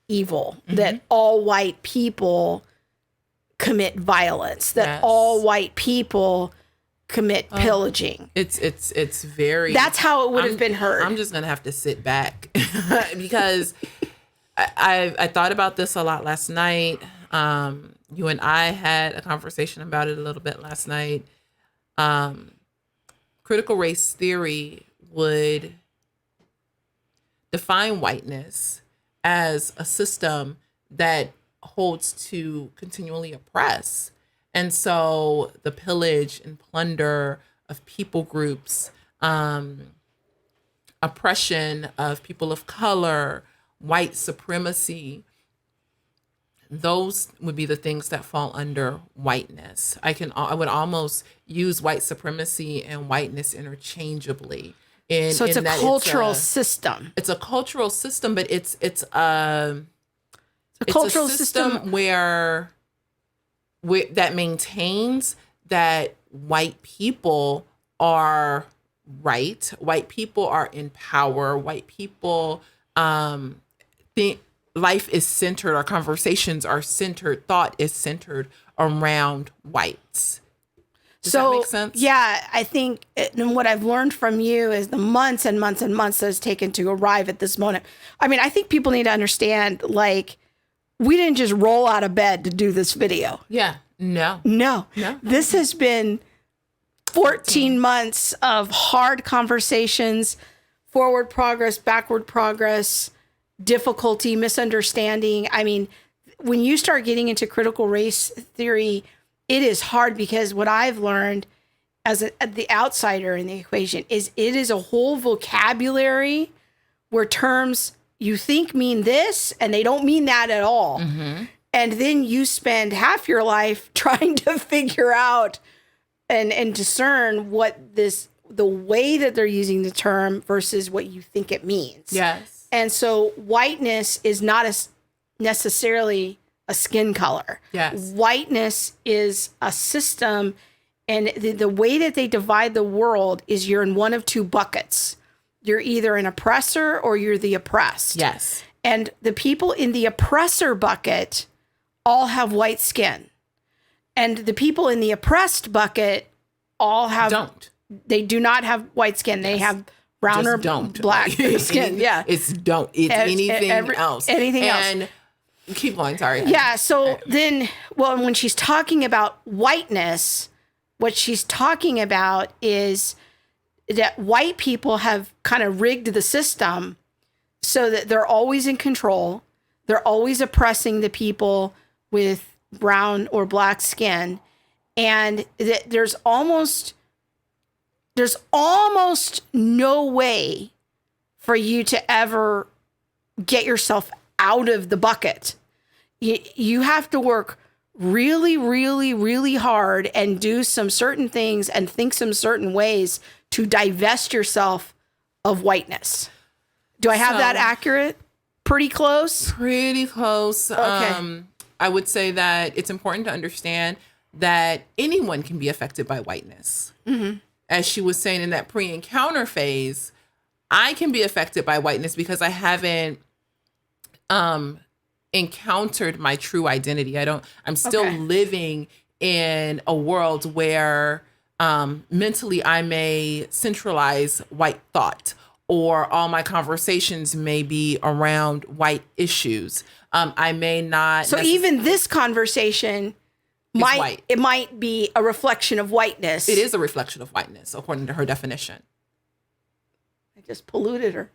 evil. Mm-hmm. That all white people commit violence. That all white people commit pillaging. It's very. That's how it would have been heard. I'm just gonna have to sit back because I thought about this a lot last night. You and I had a conversation about it a little bit last night. Critical race theory would define whiteness as a system that holds to continually oppress. And so the pillage and plunder of people groups, oppression of people of color, white supremacy, those would be the things that fall under whiteness. I would almost use white supremacy and whiteness interchangeably. So it's a cultural system. It's a cultural system, but it's a cultural system where that maintains that white people are right, white people are in power, white people think life is centered, our conversations are centered, thought is centered around whites. Does that make sense? Yeah, I think and what I've learned from you is the months and months and months that it's taken to arrive at this moment. I mean, I think people need to understand, like, we didn't just roll out of bed to do this video. Yeah. No. This has been 14 months of hard conversations, forward progress, backward progress, difficulty, misunderstanding. I mean, when you start getting into critical race theory, it is hard because what I've learned as the outsider in the equation is it is a whole vocabulary where terms you think mean this and they don't mean that at all. Mm-hmm. And then you spend half your life trying to figure out and discern the way that they're using the term versus what you think it means. Yes. And so whiteness is not necessarily a skin color. Yes. Whiteness is a system, and the way that they divide the world is you're in one of two buckets. You're either an oppressor or you're the oppressed. Yes. And the people in the oppressor bucket all have white skin. And the people in the oppressed bucket all they do not have white skin. Yes. They have brown or black skin. Yeah. It's anything else. Anything else. And keep going. Sorry. Yeah. So then, when she's talking about whiteness, what she's talking about is that white people have kind of rigged the system so that they're always in control. They're always oppressing the people with brown or black skin. And there's almost no way for you to ever get yourself out of the bucket. You have to work really, really, really hard and do some certain things and think some certain ways to divest yourself of whiteness. Do I have that accurate? Pretty close? Pretty close. Okay. I would say that it's important to understand that anyone can be affected by whiteness. Mm-hmm. As she was saying in that pre-encounter phase, I can be affected by whiteness because I haven't encountered my true identity. I'm still living in a world where mentally I may centralize white thought, or all my conversations may be around white issues. I may not. So even this conversation might be a reflection of whiteness. It is a reflection of whiteness, according to her definition. I just polluted her.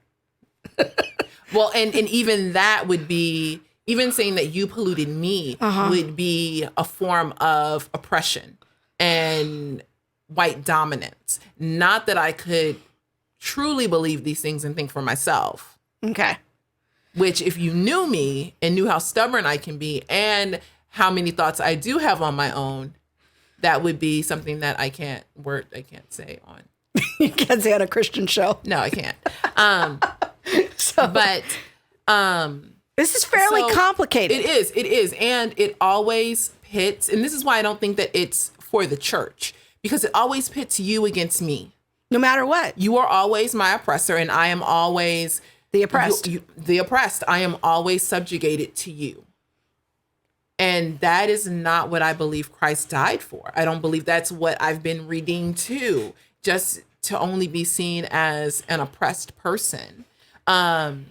Well, and even that would be, even saying that you polluted me would be a form of oppression and white dominance. Not that I could truly believe these things and think for myself. Okay. Which, if you knew me and knew how stubborn I can be and how many thoughts I do have on my own, that would be something that I can't say on. You can't say on a Christian show. No, I can't. This is fairly complicated. It is. And it always pits, and this is why I don't think that it's for the church, because it always pits you against me. No matter what. You are always my oppressor, and I am always the oppressed. The oppressed. I am always subjugated to you. And that is not what I believe Christ died for. I don't believe that's what I've been redeemed to, just to only be seen as an oppressed person. And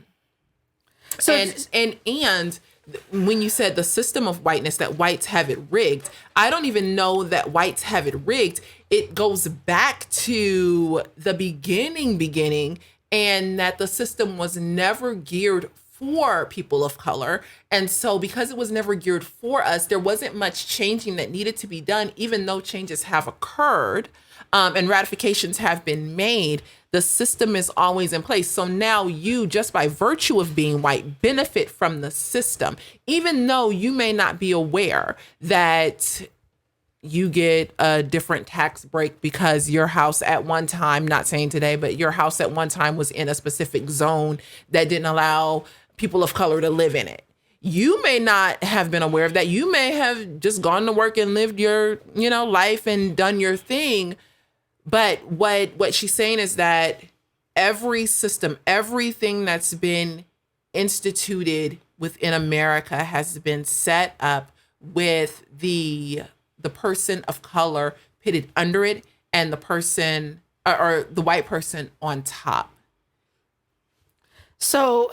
when you said the system of whiteness, that whites have it rigged, I don't even know that whites have it rigged. It goes back to the beginning, and that the system was never geared for people of color. And so because it was never geared for us, there wasn't much changing that needed to be done, even though changes have occurred and ratifications have been made. The system is always in place. So now you, just by virtue of being white, benefit from the system, even though you may not be aware that you get a different tax break because your house at one time, not saying today, but your house at one time was in a specific zone that didn't allow people of color to live in it. You may not have been aware of that. You may have just gone to work and lived your, life and done your thing. But what she's saying is that every system, everything that's been instituted within America has been set up with the person of color pitted under it and the person or the white person on top. So,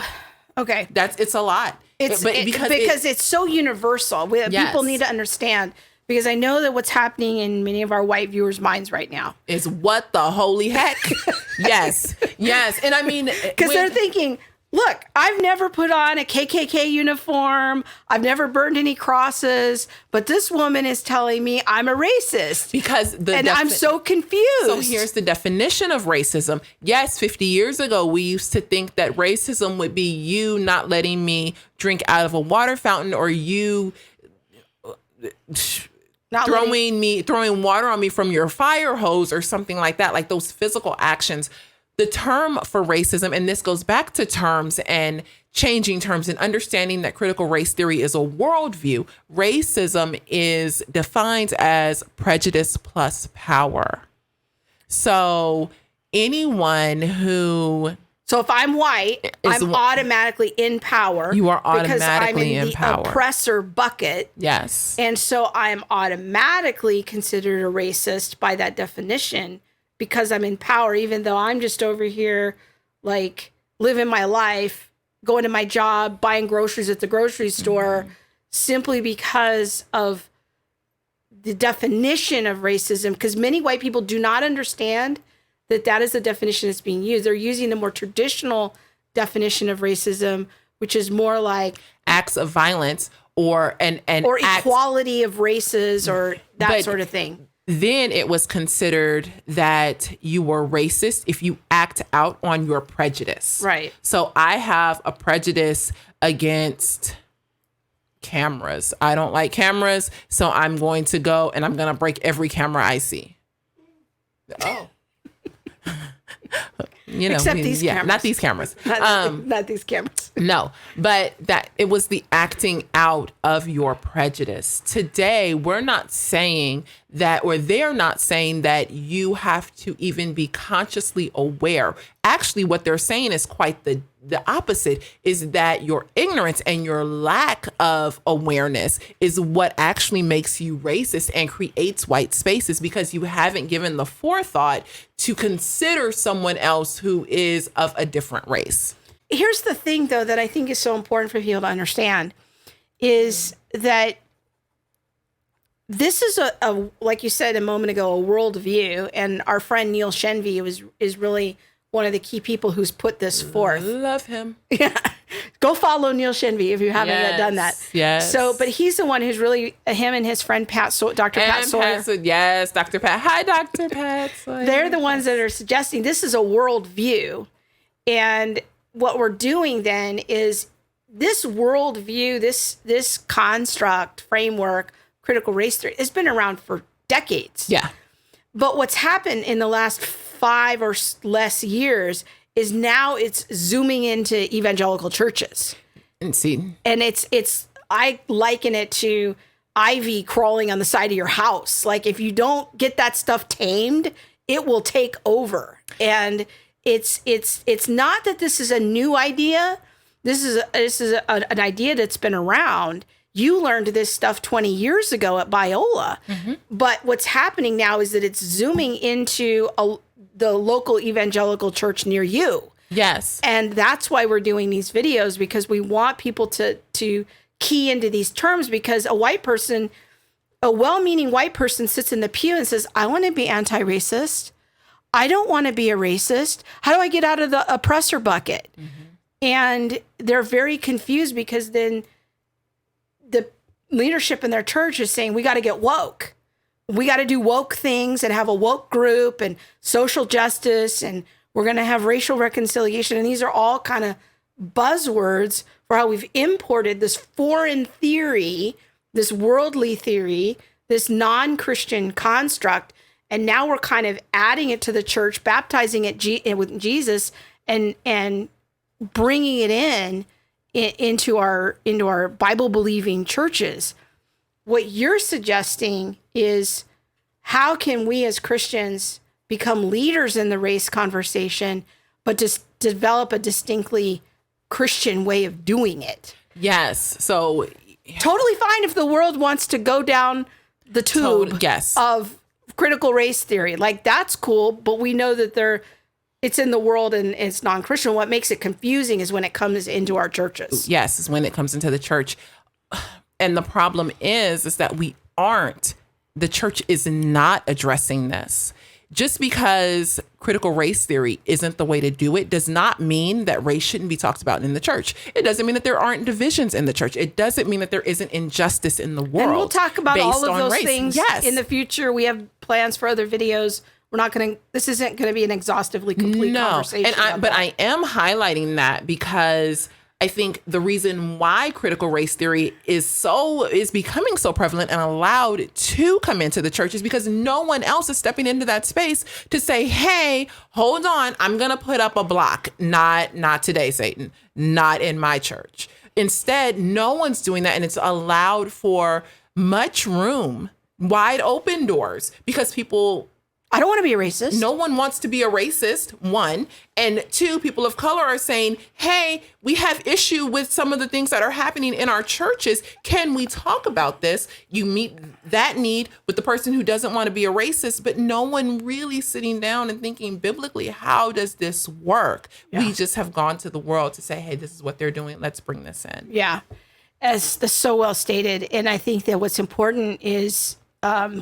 okay. It's a lot. Because it's so universal. People need to understand, because I know that what's happening in many of our white viewers' minds right now is what the holy heck? Yes. And I mean, because they're thinking, look, I've never put on a KKK uniform. I've never burned any crosses. But this woman is telling me I'm a racist. I'm so confused. So here's the definition of racism. Yes, 50 years ago, we used to think that racism would be you not letting me drink out of a water fountain, or you throwing water on me from your fire hose or something like that, like those physical actions. The term for racism, and this goes back to terms and changing terms and understanding that critical race theory is a worldview. Racism is defined as prejudice plus power. So anyone who... So if I'm white, I'm automatically in power. You are automatically in power. The oppressor bucket. Yes. And so I'm automatically considered a racist by that definition, because I'm in power, even though I'm just over here, like, living my life, going to my job, buying groceries at the grocery store, simply because of the definition of racism. Because many white people do not understand that is the definition that's being used. They're using the more traditional definition of racism, which is more like acts of violence or equality of races or that sort of thing. Then it was considered that you were racist if you act out on your prejudice. Right. So I have a prejudice against cameras. I don't like cameras, so I'm going to go and I'm going to break every camera I see. Oh. Except these cameras. Not these cameras. Not these cameras. No, but that it was the acting out of your prejudice. Today, we're not saying that, or they're not saying that you have to even be consciously aware. Actually, what they're saying is quite the opposite, is that your ignorance and your lack of awareness is what actually makes you racist and creates white spaces, because you haven't given the forethought to consider someone else who is of a different race. Here's the thing, though, that I think is so important for people to understand is that this is a like you said a moment ago, a worldview, and our friend Neil Shenvi is really one of the key people who's put this forth. Love him. Yeah. Go follow Neil Shenvi if you haven't yet done that. Yes. So, but he's the one who's really, him and his friend Dr. Pat Sawyer. Yes, Dr. Pat. Hi, Dr. Pat Sawyer. They're the ones that are suggesting this is a worldview. And what we're doing then is this worldview, this construct, framework, critical race theory, has been around for decades. Yeah. But what's happened in the last 5 or less years is now it's zooming into evangelical churches. And it's I liken it to ivy crawling on the side of your house. Like, if you don't get that stuff tamed, it will take over. And it's not that this is a new idea. This is an idea that's been around. You learned this stuff 20 years ago at Biola. Mm-hmm. But what's happening now is that it's zooming into the local evangelical church near you. Yes. And that's why we're doing these videos, because we want people to key into these terms, because a well-meaning white person sits in the pew and says, I want to be anti-racist. I don't want to be a racist. How do I get out of the oppressor bucket? Mm-hmm. And they're very confused, because then the leadership in their church is saying, we got to get woke. We got to do woke things and have a woke group and social justice, and we're going to have racial reconciliation. And these are all kind of buzzwords for how we've imported this foreign theory, this worldly theory, this non-Christian construct. And now we're kind of adding it to the church, baptizing it with Jesus, and bringing it into our Bible-believing churches. What you're suggesting is, how can we as Christians become leaders in the race conversation, but just develop a distinctly Christian way of doing it? Yes. So totally fine if the world wants to go down the tube of critical race theory. Like, that's cool, but we know that it's in the world and it's non-Christian. What makes it confusing is when it comes into our churches. Yes, is when it comes into the church. And the problem is that the church is not addressing this. Just because critical race theory isn't the way to do it does not mean that race shouldn't be talked about in the church. It doesn't mean that there aren't divisions in the church. It doesn't mean that there isn't injustice in the world. And we'll talk about all of those things in the future. We have plans for other videos. This isn't going to be an exhaustively complete conversation. But I am highlighting that because I think the reason why critical race theory is becoming so prevalent and allowed to come into the church is because no one else is stepping into that space to say, hey, hold on, I'm going to put up a block. Not today, Satan. Not in my church. Instead, no one's doing that, and it's allowed for much room, wide open doors, because people... I don't want to be a racist. No one wants to be a racist, one. And two, people of color are saying, hey, we have issue with some of the things that are happening in our churches. Can we talk about this? You meet that need with the person who doesn't want to be a racist, but no one really sitting down and thinking biblically, how does this work? Yeah. We just have gone to the world to say, hey, this is what they're doing. Let's bring this in. Yeah, as that's so well stated. And I think that what's important is...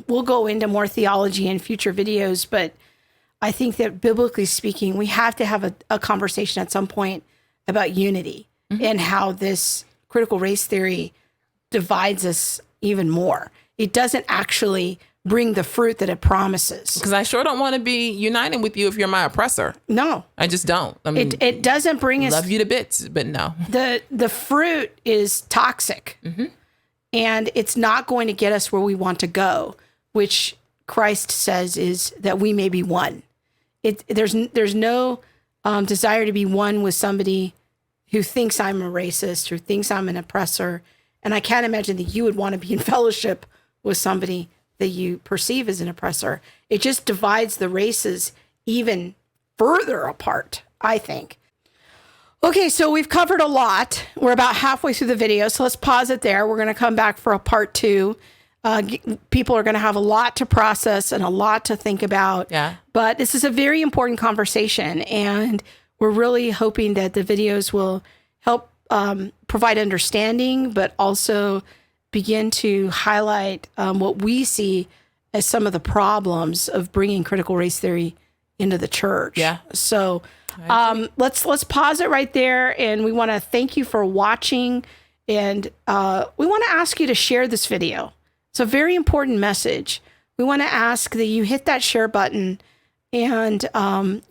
we'll go into more theology in future videos, but I think that biblically speaking, we have to have a conversation at some point about unity and how this critical race theory divides us even more. It doesn't actually bring the fruit that it promises. Because I sure don't want to be united with you if you're my oppressor. No. I just don't. I mean, it doesn't bring us... Love you to bits, but no. The fruit is toxic. Mm-hmm. And it's not going to get us where we want to go, which Christ says is that we may be one. There's no desire to be one with somebody who thinks I'm a racist, who thinks I'm an oppressor. And I can't imagine that you would want to be in fellowship with somebody that you perceive as an oppressor. It just divides the races even further apart, I think. Okay, so we've covered a lot. We're about halfway through the video, so let's pause it there. We're going to come back for a part 2. People are going to have a lot to process and a lot to think about. Yeah. But this is a very important conversation, and we're really hoping that the videos will help provide understanding, but also begin to highlight what we see as some of the problems of bringing critical race theory into the church. Yeah. So... let's pause it right there, and we want to thank you for watching, and we want to ask you to share this video. It's a very important message. We want to ask that you hit that share button and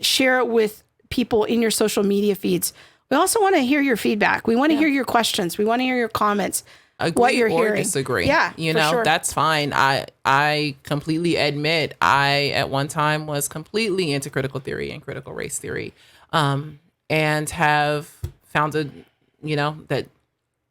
share it with people in your social media feeds. We also want to hear your feedback. We want to hear your questions. We want to hear your comments. Agree what you're or hearing. Disagree. Yeah, sure. That's fine. I completely admit I at one time was completely into critical theory and critical race theory, and have found that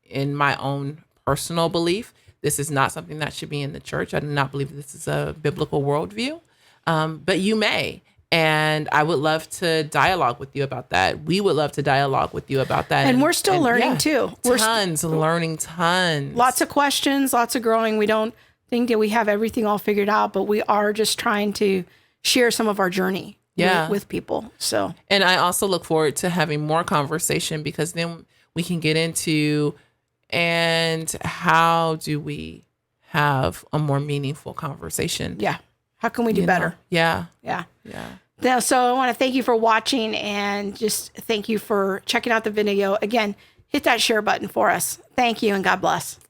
in my own personal belief, this is not something that should be in the church. I do not believe this is a biblical worldview, but you may. And I would love to dialogue with you about that. We would love to dialogue with you about that. And we're still learning too. We're learning tons. Lots of questions, lots of growing. We don't think that we have everything all figured out, but we are just trying to share some of our journey with people. So, and I also look forward to having more conversation, because then we can get into And how do we have a more meaningful conversation? Yeah. How can we do better? Yeah. Yeah. Yeah. Now, so I want to thank you for watching and just thank you for checking out the video. Again, hit that share button for us. Thank you and God bless.